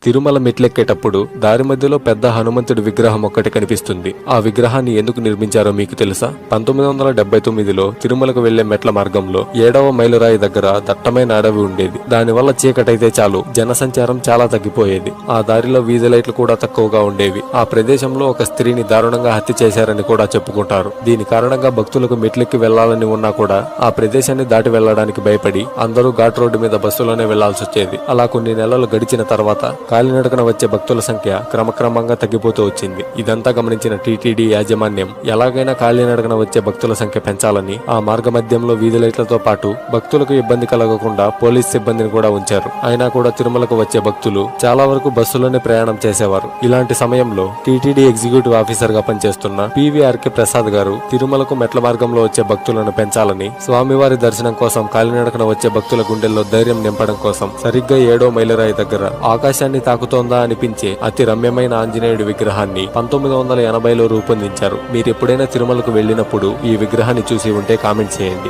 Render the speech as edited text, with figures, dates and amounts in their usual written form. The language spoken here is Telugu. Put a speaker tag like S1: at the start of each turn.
S1: తిరుమల మెట్లెక్కేటప్పుడు దారి మధ్యలో పెద్ద హనుమంతుడి విగ్రహం ఒక్కటి కనిపిస్తుంది. ఆ విగ్రహాన్ని ఎందుకు నిర్మించారో మీకు తెలుసా? 1979లో తిరుమలకు వెళ్లే మెట్ల మార్గంలో 7వ మైలురాయి దగ్గర దట్టమైన అడవి ఉండేది. దానివల్ల చీకటైతే చాలు జనసంచారం చాలా తగ్గిపోయేది. ఆ దారిలో వీధి లైట్లు కూడా తక్కువగా ఉండేవి. ఆ ప్రదేశంలో ఒక స్త్రీని దారుణంగా హత్య చేశారని కూడా చెప్పుకుంటారు. దీని కారణంగా భక్తులకు మెట్లెక్కి వెళ్లాలని ఉన్నా కూడా ఆ ప్రదేశాన్ని దాటి వెళ్లడానికి భయపడి అందరూ ఘాట్ రోడ్డు మీద బస్సులోనే వెళ్లాల్సి వచ్చేది. అలా కొన్ని నెలలు గడిచిన తర్వాత కాలినడకన వచ్చే భక్తుల సంఖ్య క్రమక్రమంగా తగ్గిపోతూ వచ్చింది. ఇదంతా గమనించిన టీటీడీ యాజమాన్యం ఎలాగైనా కాలినడకన వచ్చే భక్తుల సంఖ్య పెంచాలని ఆ మార్గ మధ్యంలో వీధి లైట్లతో పాటు భక్తులకు ఇబ్బంది కలగకుండా పోలీస్ సిబ్బందిని కూడా ఉంచారు. అయినా కూడా తిరుమలకు వచ్చే భక్తులు చాలా వరకు బస్సులోనే ప్రయాణం చేసేవారు. ఇలాంటి సమయంలో టీటీడీ ఎగ్జిక్యూటివ్ ఆఫీసర్ గా పనిచేస్తున్న పివిఆర్కే ప్రసాద్ గారు తిరుమలకు మెట్ల మార్గంలో వచ్చే భక్తులను పెంచాలని, స్వామివారి దర్శనం కోసం కాలినడకన వచ్చే భక్తుల గుండెల్లో ధైర్యం నింపడం కోసం సరిగ్గా 7వ మైలురాయి దగ్గర ఆకాశాన్ని తాకుతోందా అనిపించే అతి రమ్యమైన ఆంజనేయుడి విగ్రహాన్ని 1980లో రూపొందించారు. మీరు ఎప్పుడైనా తిరుమలకు వెళ్ళినప్పుడు ఈ విగ్రహాన్ని చూసి ఉంటే కామెంట్ చేయండి.